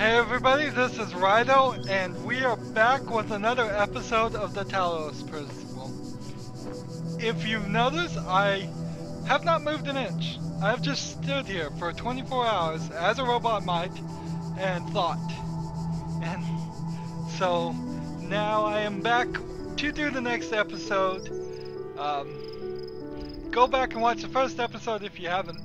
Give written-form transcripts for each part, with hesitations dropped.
Hey everybody, this is Rydo, and we are back with another episode of the Talos Principle. If you've noticed, I have not moved an inch. I've just stood here for 24 hours, as a robot might, and thought. And so, now I am back to do the next episode. Go back and watch the first episode if you haven't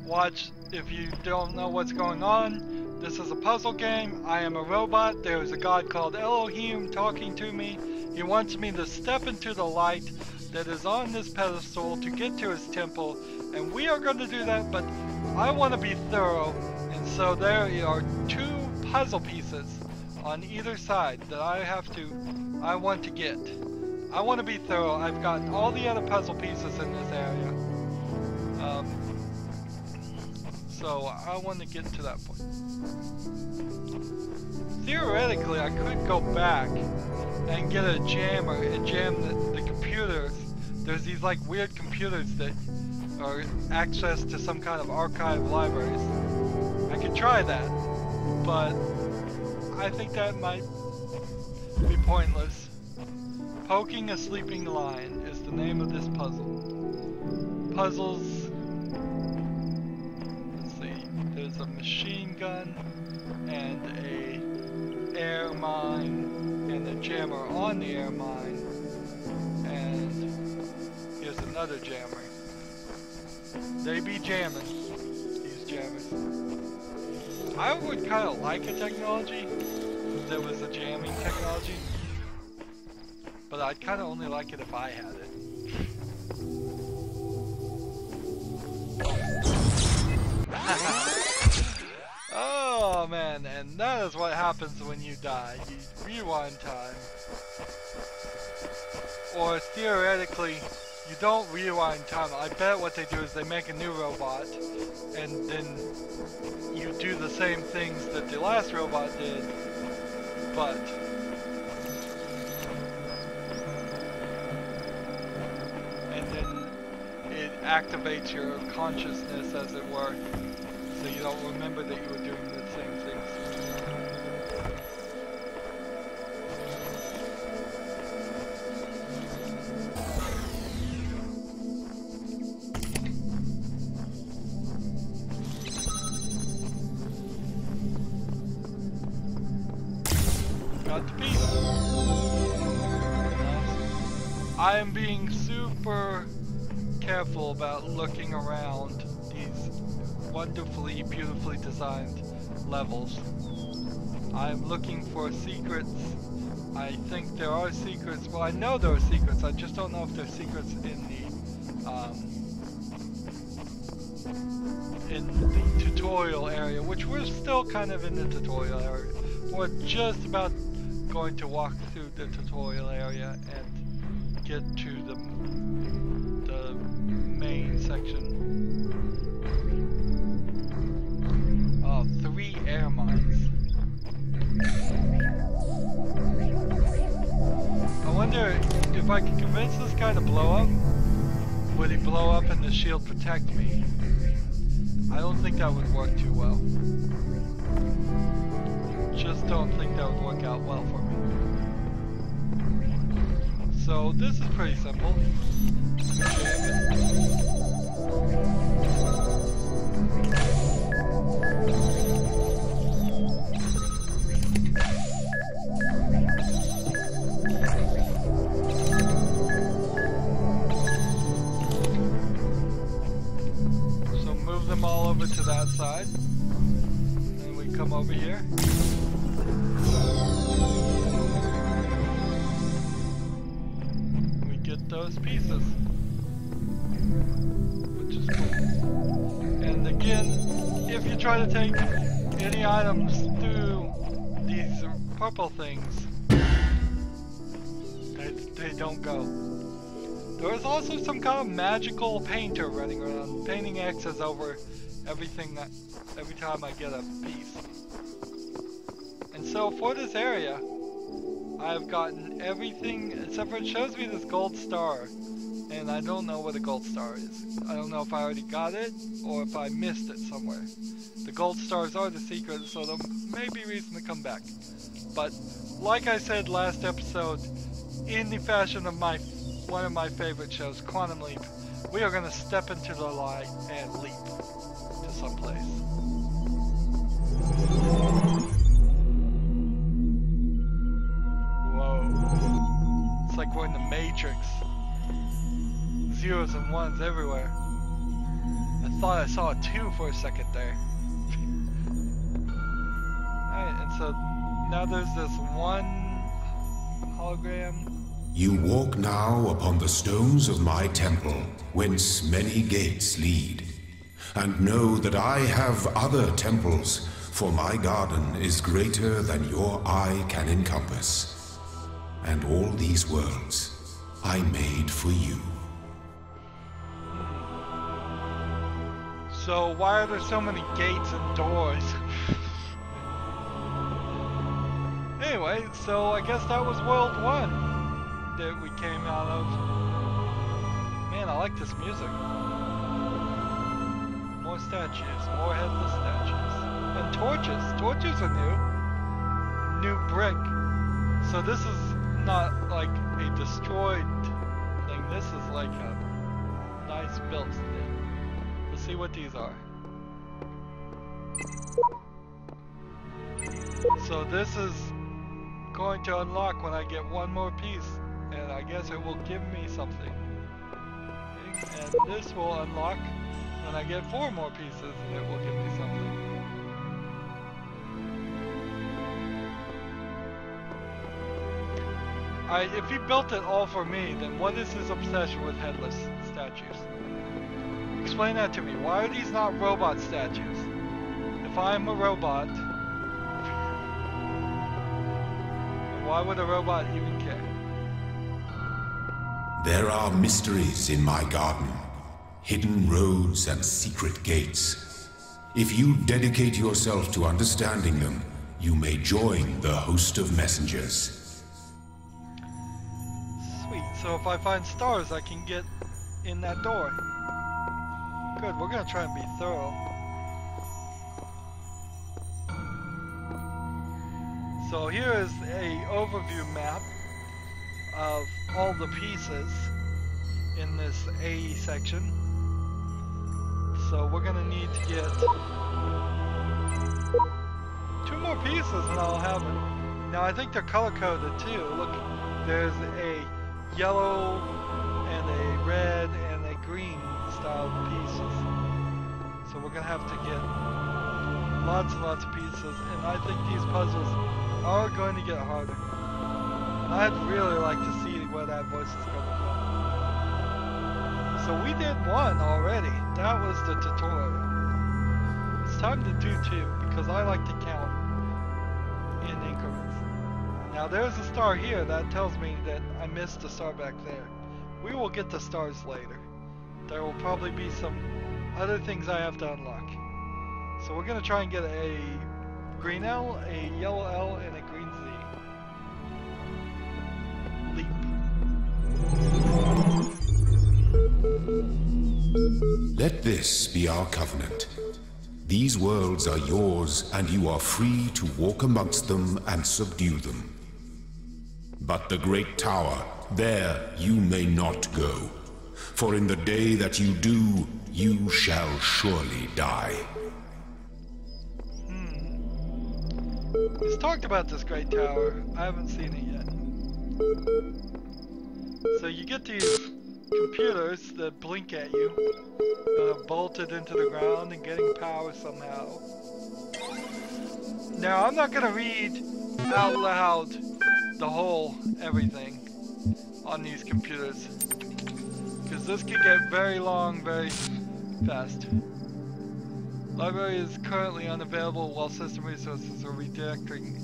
watched, if you don't know what's going on. This is a puzzle game. I am a robot. There is a god called Elohim talking to me. He wants me to step into the light that is on this pedestal to get to his temple, and we are going to do that, but I want to be thorough, and so there are two puzzle pieces on either side that I want to get. I want to be thorough. I've got all the other puzzle pieces in this area. So I want to get to that point. Theoretically, I could go back and get a jammer and jam the computers. There's these like weird computers that are access to some kind of archive libraries. I could try that, but I think that might be pointless. Poking a sleeping lion is the name of this puzzle. Puzzles. There's a machine gun and a air mine and a jammer on the air mine, and here's another jammer. They be jamming, these jammers. I would kind of like a technology that was a jamming technology, but I'd kind of only like it if I had it. Oh man, and that is what happens when you die. You rewind time. Or theoretically, you don't rewind time. I bet what they do is they make a new robot, and then you do the same things that the last robot did, but and then it activates your consciousness, as it were. So you don't remember that you were doing the same things. Got the piece. I am being super careful about looking around these wonderfully, beautifully designed levels. I'm looking for secrets. I think there are secrets. Well, I know there are secrets. I just don't know if there's secrets in the tutorial area, which we're still kind of in the tutorial area. We're just about going to walk through the tutorial area and get to the main section. 3 air mines. I wonder if I could convince this guy to blow up. Would he blow up and the shield protect me? I don't think that would work too well. Just don't think that would work out well for me. So this is pretty simple. So move them all over to that side. And we come over here. We get those pieces. Which is cool. And again, if you try to take any items through these purple things, they don't go. There is also some kind of magical painter running around, painting X's over everything every time I get a piece. And so for this area, I've gotten everything except for it shows me this gold star and I don't know where the gold star is. I don't know if I already got it or if I missed it somewhere. The gold stars are the secret, so there may be reason to come back. But like I said last episode, in the fashion of one of my favorite shows, Quantum Leap, we are going to step into the light and leap to someplace. Whoa. It's like we're in the Matrix. Zeros and ones everywhere. I thought I saw a 2 for a second there. Alright, and so now there's this one hologram. You walk now upon the stones of my temple, whence many gates lead. And know that I have other temples, for my garden is greater than your eye can encompass. And all these worlds I made for you. So why are there so many gates and doors? Anyway, so I guess that was World 1 that we came out of. Man, I like this music. More statues, more headless statues. And torches. Torches are new. New brick. So this is not like a destroyed thing. This is like a nice built thing. Let's see what these are. So this is going to unlock when I get one more piece, and I guess it will give me something. Okay. And this will unlock when I get 4 more pieces, and it will give me something. Alright, if he built it all for me, then what is his obsession with headless statues? Explain that to me. Why are these not robot statues? If I'm a robot, why would a robot even care? There are mysteries in my garden, hidden roads and secret gates. If you dedicate yourself to understanding them, you may join the host of messengers. Sweet, so if I find stars, I can get in that door. Good, we're gonna try and be thorough. So here is a overview map of all the pieces in this A section. So we're gonna need to get 2 more pieces and I'll have it. Now I think they're color coded too. Look, there's a yellow and a red and a green style pieces. So we're gonna have to get lots and lots of pieces, and I think these puzzles are going to get harder. I'd really like to see where that voice is coming from. So we did 1 already. That was the tutorial. It's time to do 2 because I like to count in increments. Now there's a star here that tells me that I missed a star back there. We will get the stars later. There will probably be some other things I have to unlock. So we're gonna try and get a green L, a yellow L, and a green Z. Leap. Let this be our covenant. These worlds are yours, and you are free to walk amongst them and subdue them. But the great tower, there you may not go. For in the day that you do, you shall surely die. He's talked about this great tower. I haven't seen it yet. So you get these computers that blink at you, bolted into the ground and getting power somehow. Now I'm not gonna read out loud the whole everything on these computers, because this could get very long very fast. Library is currently unavailable while system resources are redirecting,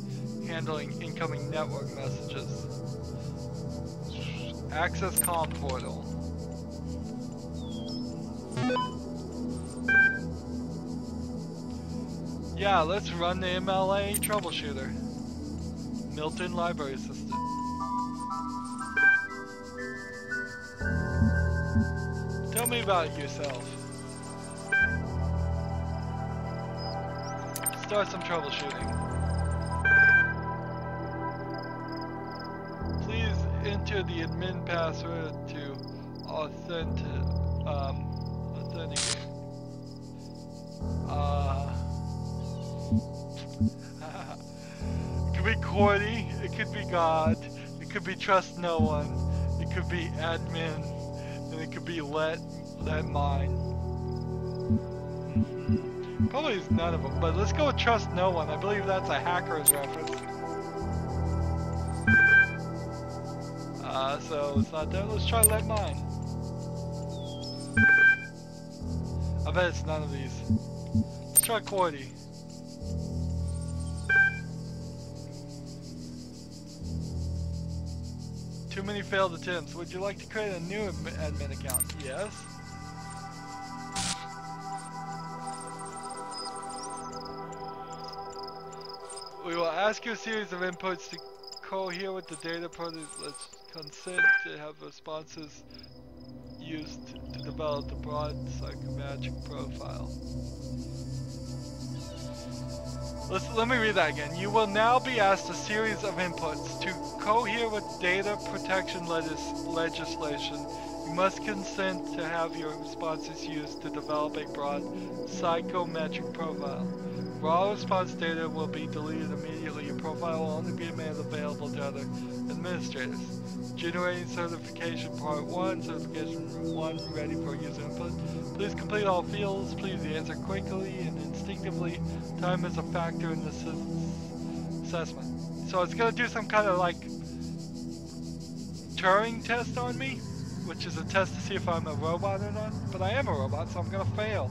handling incoming network messages. Access comm portal. Yeah, let's run the MLA troubleshooter. Milton, library assistant. Tell me about yourself. Start some troubleshooting. Please enter the admin password to authenticate. It could be Cordy, it could be God, it could be trust no one, it could be admin, and it could be let mine. Probably is none of them, but let's go with trust no one. I believe that's a hacker's reference. So it's not there. Let's try let mine. I bet it's none of these. Let's try Cordy. Too many failed attempts. Would you like to create a new admin account? Yes. We will ask you a series of inputs to cohere with the data products. Let's consent to have responses used to develop the broad psychometric profile. Let me read that again. You will now be asked a series of inputs to cohere with data protection legislation. You must consent to have your responses used to develop a broad psychometric profile. Raw response data will be deleted immediately. Your profile will only be made available to other administrators. Generating certification part 1, certification 1 ready for user input. Please complete all fields. Please answer quickly and instinctively. Time is a factor in this assessment. So it's going to do some kind of like Turing test on me, which is a test to see if I'm a robot or not. But I am a robot, so I'm going to fail.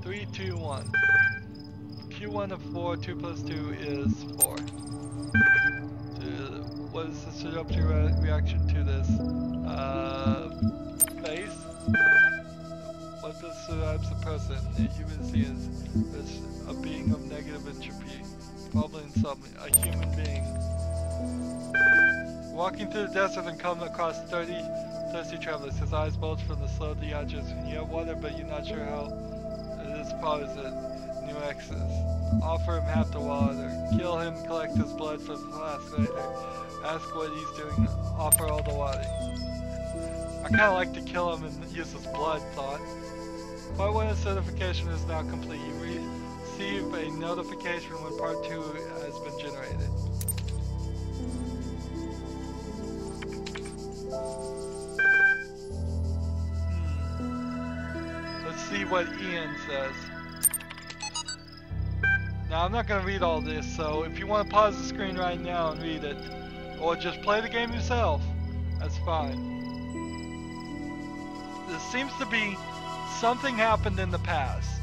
3, 2, 1. Q1 of 4, 2 plus 2 is 4. What is the seductive reaction to this? Face? What describes a person? A human is a being of negative entropy. Probably in some, a human being. Walking through the desert and coming across 30 thirsty travelers. His eyes bulge from the slow dehydration. You have water, but you're not sure how. This part is it. New X's. Offer him half the water. Kill him, collect his blood for the flask later. Ask what he's doing. Offer all the water. I kind of like to kill him and use his blood, thought. Part 1 of certification is now complete. You receive a notification when part 2 has been generated. Let's see what Ian says. Now I'm not going to read all this, so if you want to pause the screen right now and read it, or just play the game yourself, that's fine. This seems to be something happened in the past,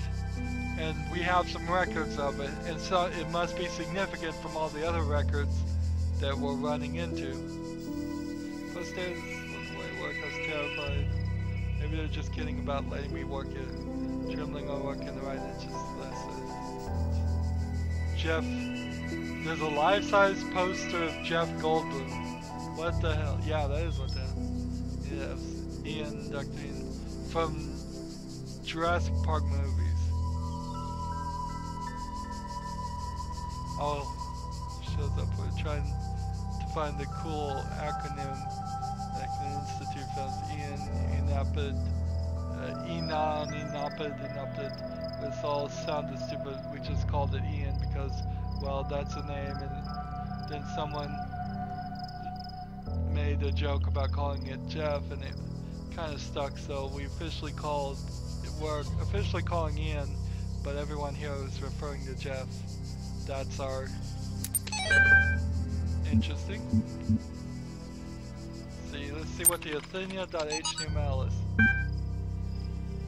and we have some records of it, and so it must be significant from all the other records that we're running into. First day was the way it worked. I was terrified. Maybe they're just kidding about letting me work it. Trembling on working the right inches less. Jeff, there's a life-size poster of Jeff Goldblum. What the hell? Yeah, that is what that is. Yes, Ian Ductine from Jurassic Park movies. Oh, shows up. We're trying to find the cool acronym that the Institute found. Enapid. This all sounded stupid. We just called it Ian because, well, that's a name, and then someone made a joke about calling it Jeff, and it kind of stuck. So we're officially calling Ian, but everyone here is referring to Jeff. That's our interesting. Let's see what the Athenia.html is.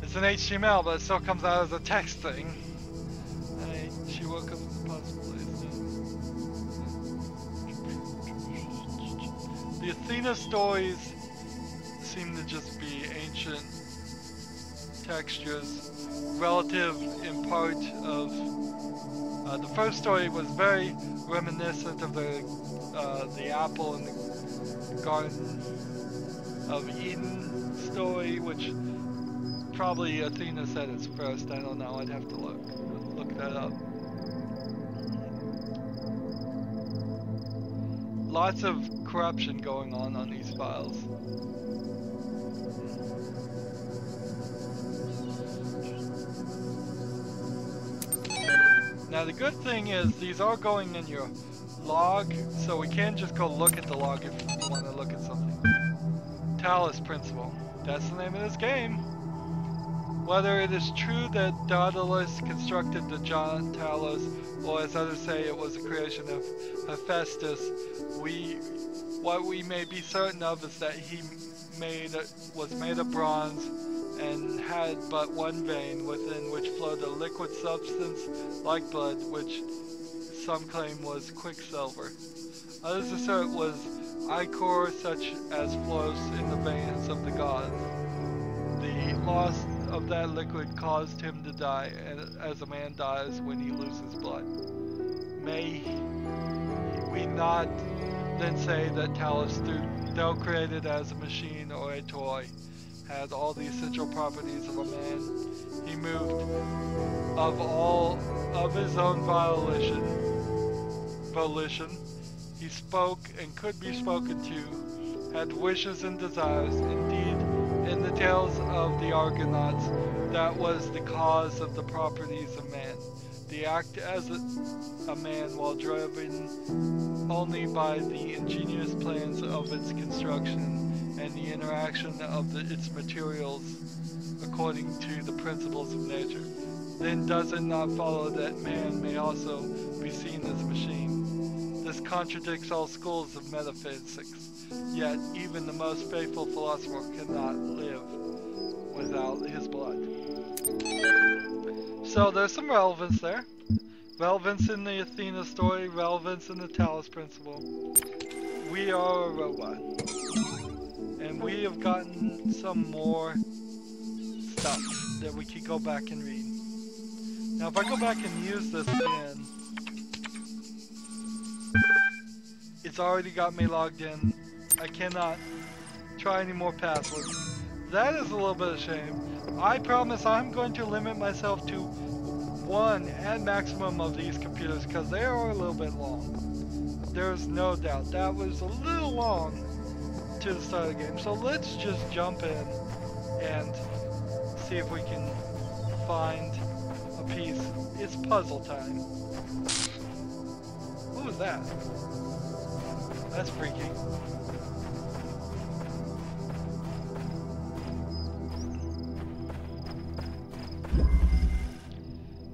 It's an HTML, but it still comes out as a text thing. She woke up in the possible place. The Athena stories seem to just be ancient textures, relative in part of. The first story was very reminiscent of the apple in the garden. of Eden story, which probably Athena said it's first. I don't know. I'd have to look that up. Lots of corruption going on these files. Now the good thing is these are going in your log, so we can just go look at the log if you want to look at something. Talos Principle. That's the name of this game. Whether it is true that Daedalus constructed the giant Talos, or as others say it was a creation of Hephaestus, what we may be certain of is that he was made of bronze and had but one vein within which flowed a liquid substance like blood, which some claim was quicksilver. Others assert was ichor, such as flows in the veins of the gods. The loss of that liquid caused him to die, as a man dies when he loses blood. May we not then say that Talos, though created as a machine or a toy, had all the essential properties of a man. He moved of all of his own volition. He spoke and could be spoken to, had wishes and desires. Indeed, in the tales of the Argonauts, that was the cause of the properties of man. The act as a man while driven only by the ingenious plans of its construction and the interaction of its materials according to the principles of nature. Then does it not follow that man may also be seen as a machine? This contradicts all schools of metaphysics, yet even the most faithful philosopher cannot live without his blood. So there's some relevance there. Relevance in the Athena story, relevance in the Talos Principle. We are a robot. And we have gotten some more stuff that we could go back and read. Now if I go back and use this again, it's already got me logged in. I cannot try any more passwords. That is a little bit of a shame. I promise I'm going to limit myself to one at maximum of these computers because they are a little bit long. There's no doubt that was a little long to the start of the game. So let's just jump in and see if we can find a piece. It's puzzle time. What was that? That's freaky.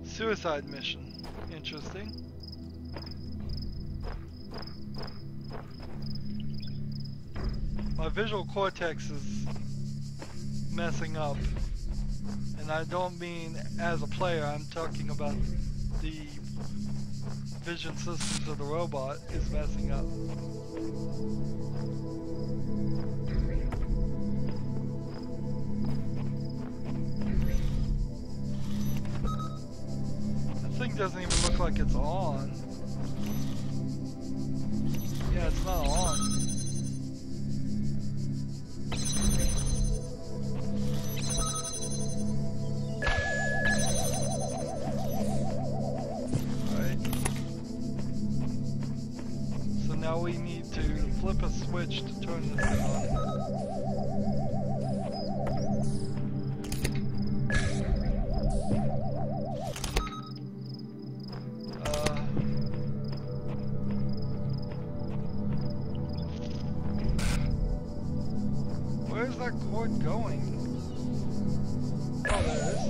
Suicide mission. Interesting. My visual cortex is messing up, and I don't mean as a player, I'm talking about the vision systems of the robot is messing up. That thing doesn't even look like it's on. Yeah, it's not on. Now we need to flip a switch to turn this thing on. Where's that cord going? Oh, there it is.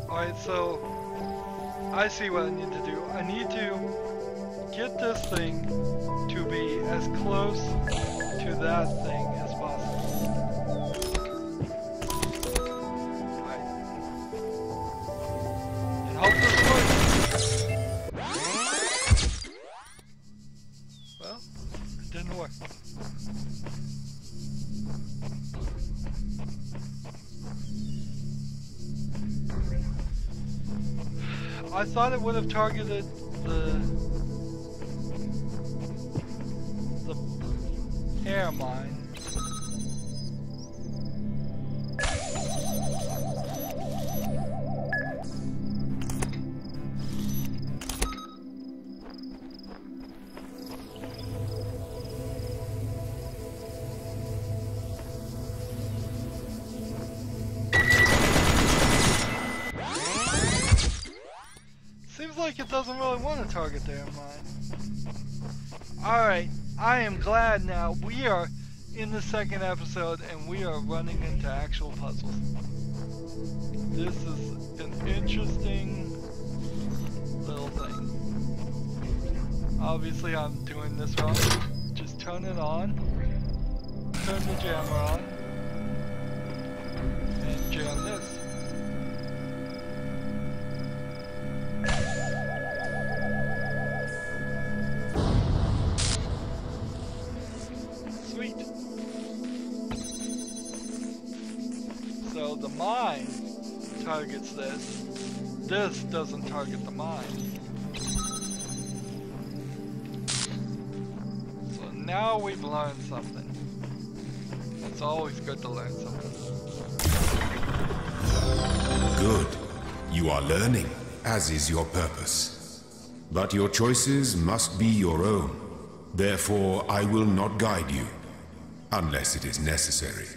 Alright, so I see what I need to do. I need to get this thing to be as close to that thing as possible. Alright. And hope this works. Well, it didn't work. I thought it would have targeted the air mine. Seems like it doesn't really want to target the air mine. Alright, I am glad now we are in the second episode and we are running into actual puzzles. This is an interesting little thing. Obviously I'm doing this wrong. Just turn it on. Turn the jammer on. And jam this. So the mine targets this. This doesn't target the mine. So now we've learned something. It's always good to learn something. Good. You are learning, as is your purpose. But your choices must be your own. Therefore, I will not guide you, unless it is necessary.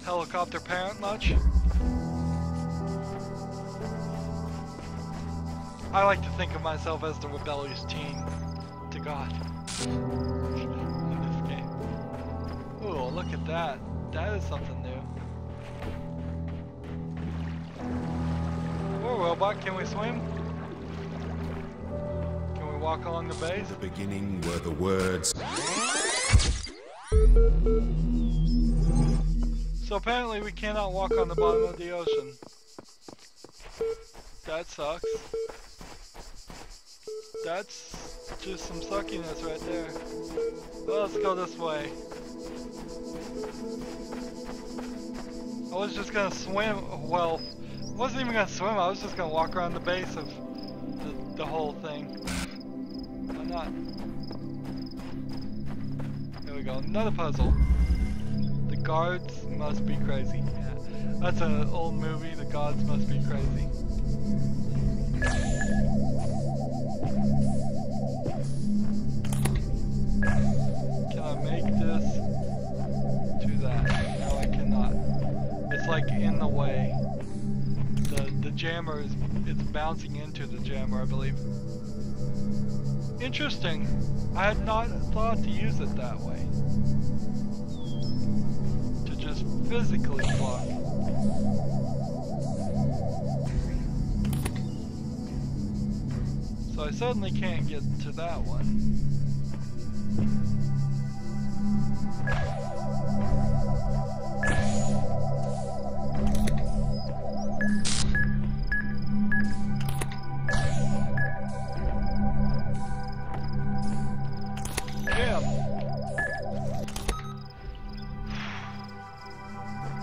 Helicopter parent much? I like to think of myself as the rebellious teen to God in this game. Ooh, look at that. That is something new. Poor robot, can we swim? Can we walk along the base? The beginning were the words. So apparently we cannot walk on the bottom of the ocean. That sucks. That's just some suckiness right there. Well, let's go this way. I was just gonna swim, well, I wasn't even gonna swim, I was just gonna walk around the base of the whole thing. Why not? There we go, another puzzle. The guards must be crazy. Yeah, that's an old movie, the gods must be crazy. Can I make this to that? No, I cannot. It's like in the way. The jammer is, it's bouncing into the jammer, I believe. Interesting. I had not thought to use it that way. To just physically block. So I certainly can't get to that one.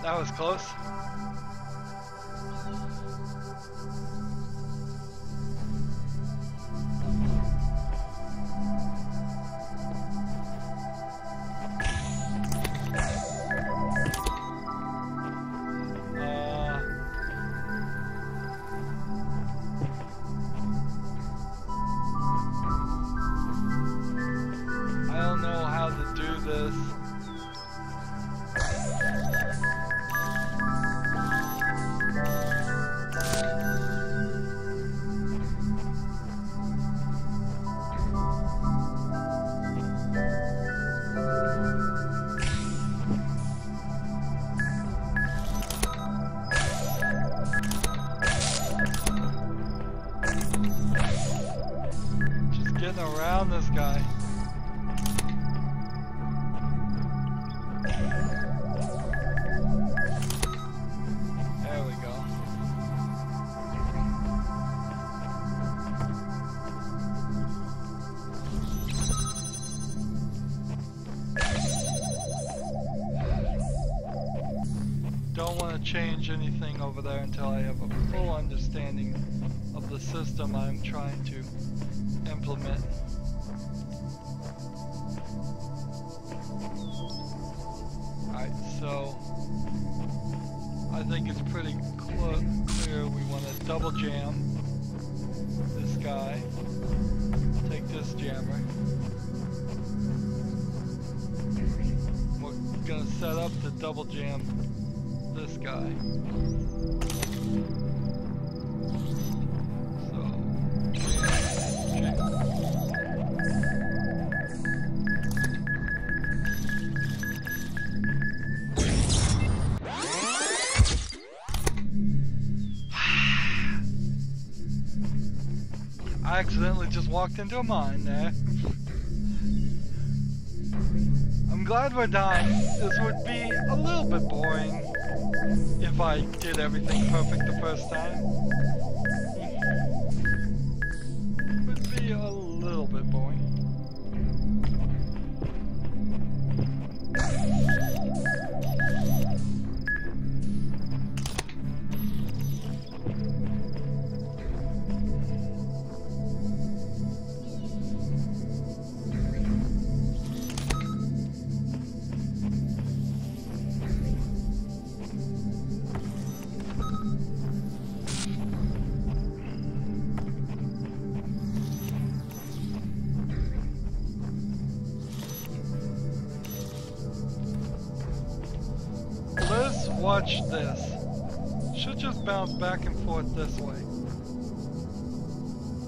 That was close. I don't know how to do this. Getting around this guy. There we go. Don't want to change anything over there until I have a full understanding of the system I'm trying to implement. Alright, so I think it's pretty clear we want to double jam this guy. Take this jammer. We're gonna set up to double jam this guy. I accidentally just walked into a mine there. I'm glad we're done. This would be a little bit boring if I did everything perfect the first time. It would be a little bit boring. Watch this. Should just bounce back and forth this way.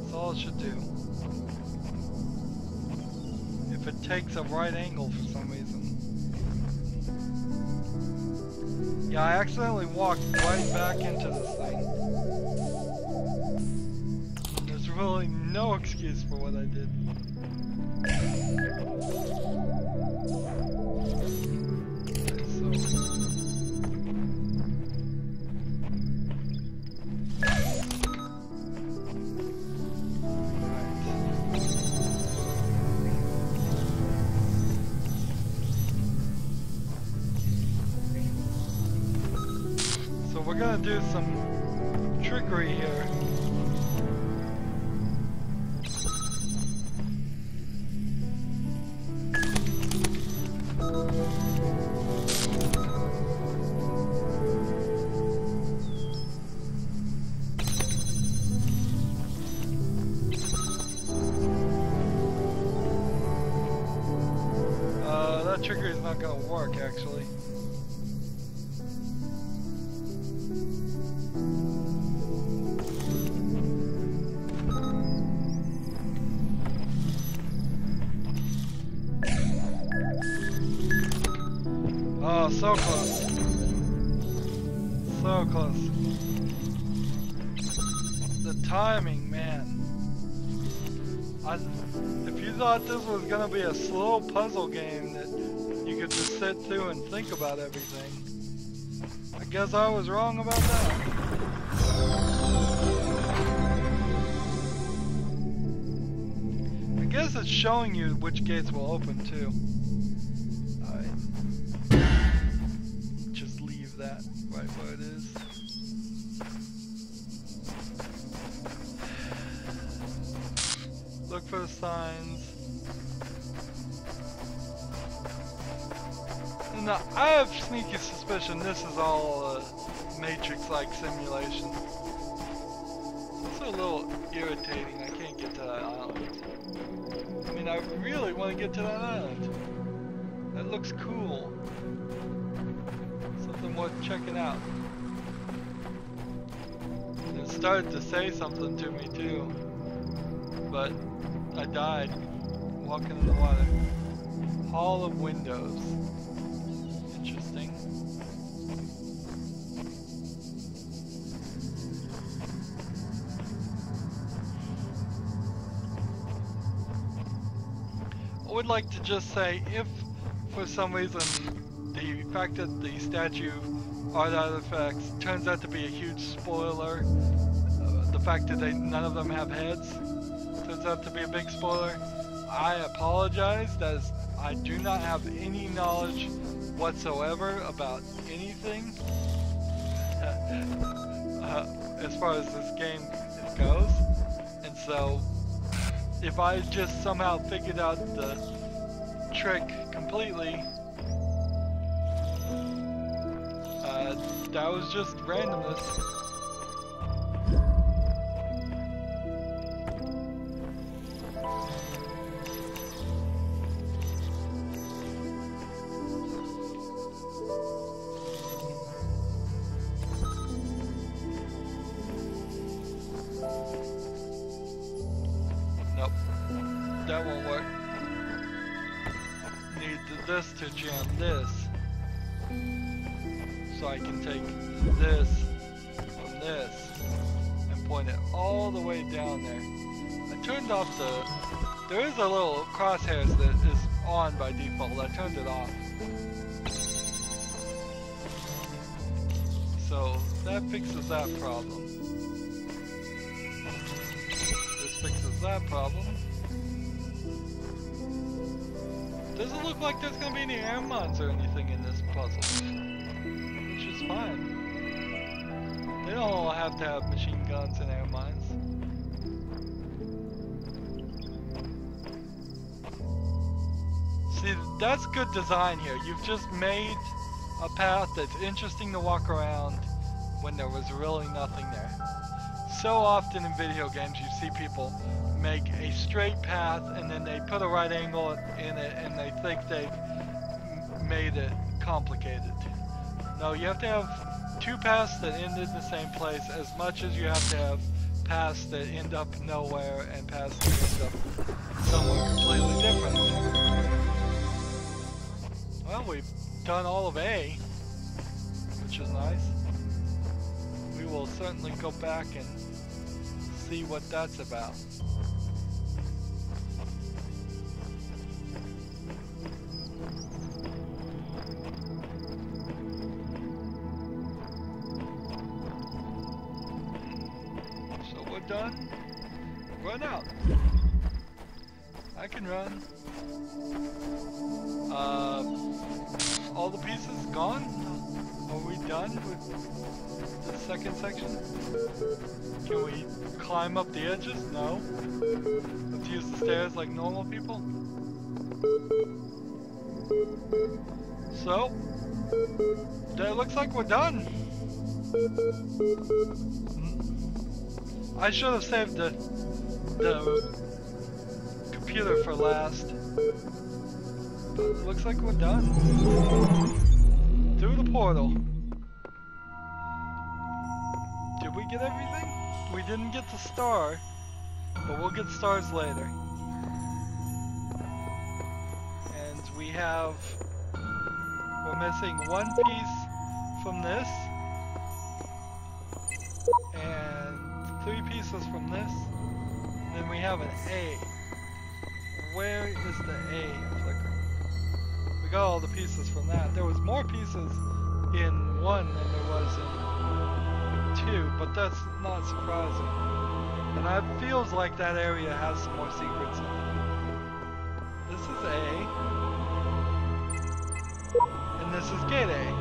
That's all it should do. If it takes a right angle for some reason. Yeah, I accidentally walked right back into this thing. There's really no excuse for what I did. We're gonna do some trickery here. That trickery is not gonna work actually. Oh, so close. So close. The timing, man. If you thought this was gonna be a slow puzzle game that you could just sit through and think about everything, I guess I was wrong about that. I guess it's showing you which gates will open too. That right where it is. Look for the signs. Now, I have sneaky suspicion this is all a Matrix-like simulation. It's a little irritating. I can't get to that island. I mean, I really want to get to that island. That looks cool. Something worth checking out. It started to say something to me too, but I died walking in the water. Hall of Windows. Interesting. I would like to just say, if for some reason the fact that the statue art artifacts turns out to be a huge spoiler, the fact that none of them have heads turns out to be a big spoiler, I apologize. I do not have any knowledge whatsoever about anything. as far as this game goes. And so, if I just somehow figured out the trick completely, that was just randomness. Nope, that won't work. Need this to jam this. So I can take this from this and point it all the way down there. I turned off there is a little crosshairs that is on by default. I turned it off. So that fixes that problem. This fixes that problem. Doesn't look like there's gonna be any air mines or anything in this puzzle. Which is fine. They don't all have to have machine guns and air mines. See, that's good design here. You've just made a path that's interesting to walk around when there was really nothing there. So often in video games you see people make a straight path and then they put a right angle in it and they think they've made it complicated. No, you have to have two paths that end in the same place as much as you have to have paths that end up nowhere and paths that end up somewhere completely different. Well, we've done all of A, which is nice. We will certainly go back and see what that's about. Done. Run out. I can run. All the pieces gone? Are we done with the second section? Can we climb up the edges? No. Let's use the stairs like normal people. So, that looks like we're done. I should have saved the computer for last. But it looks like we're done. Through the portal. Did we get everything? We didn't get the star, but we'll get stars later. And we're missing one piece from this. And 3 pieces from this. Then we have an A. Where is the A flickering? We got all the pieces from that. There was more pieces in 1 than there was in 2, but that's not surprising. And it feels like that area has some more secrets in it. This is A. And this is gate A.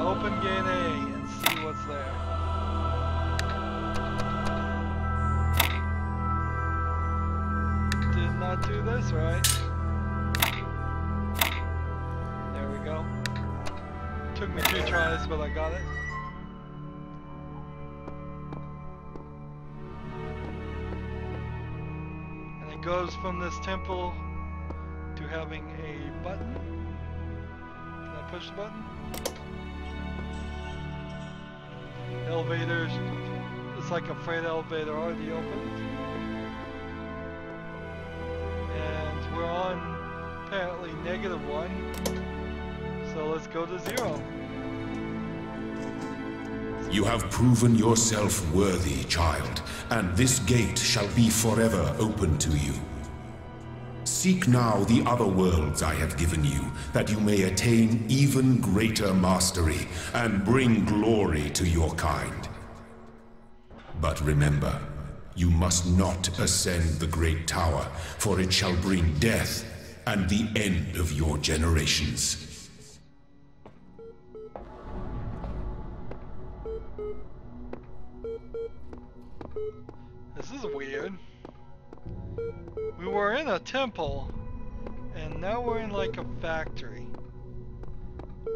Open gate A and see what's there. Did not do this right. There we go. Took me 2 tries, but I got it. And it goes from this temple to having a button. Can I push the button? Elevators, it's like a freight elevator already opened. And we're on apparently -1. So let's go to 0. You have proven yourself worthy, child, and this gate shall be forever open to you. Seek now the other worlds I have given you, that you may attain even greater mastery and bring glory to your kind. But remember, You must not ascend the great tower, for it shall bring death and the end of your generations. This is weird. We were in a temple, and now we're in like a factory.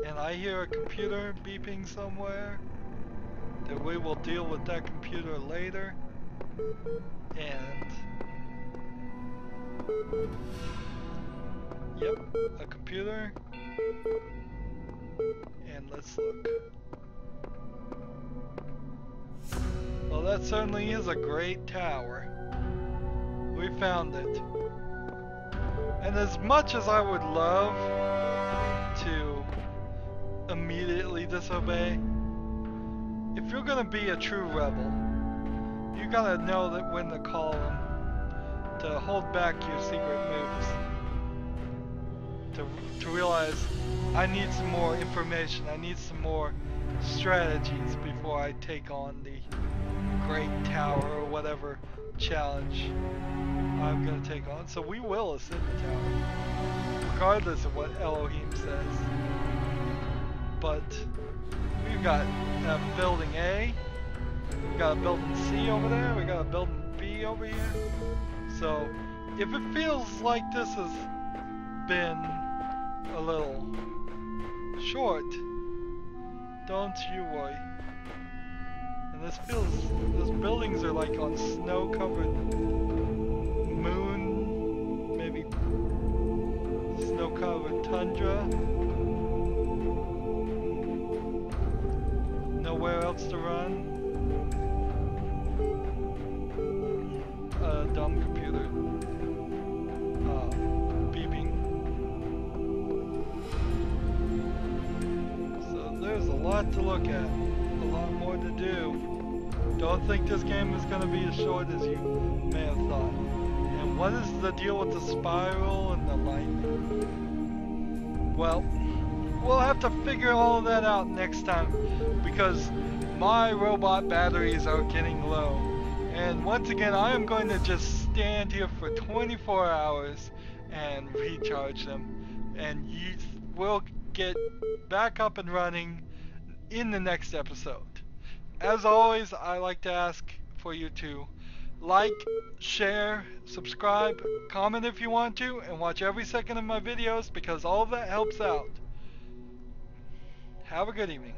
And I hear a computer beeping somewhere. That we will deal with that computer later. And... yep, a computer. And let's look. Well, that certainly is a great tower. We found it. And as much as I would love to immediately disobey, if you're gonna be a true rebel, you gotta know that when to call them, to hold back your secret moves, to realize I need some more information, I need some more strategies before I take on the Great Tower or whatever challenge I'm gonna take on. So we will ascend the tower, regardless of what Elohim says. But we've got building A, we've got a building C over there, we got a building B over here. So if it feels like this has been a little short, don't you worry. And those buildings are like on snow-covered moon, maybe snow-covered tundra. Nowhere else to run. Dumb computer. Beeping. So there's a lot to look at. A lot more to do. Don't think this game is going to be as short as you may have thought. And what is the deal with the spiral and the lightning? Well, we'll have to figure all of that out next time, because my robot batteries are getting low. And once again, I am going to just stand here for 24 hours and recharge them. And we'll get back up and running in the next episode. As always, I like to ask for you to like, share, subscribe, comment if you want to, and watch every second of my videos, because all of that helps out. Have a good evening.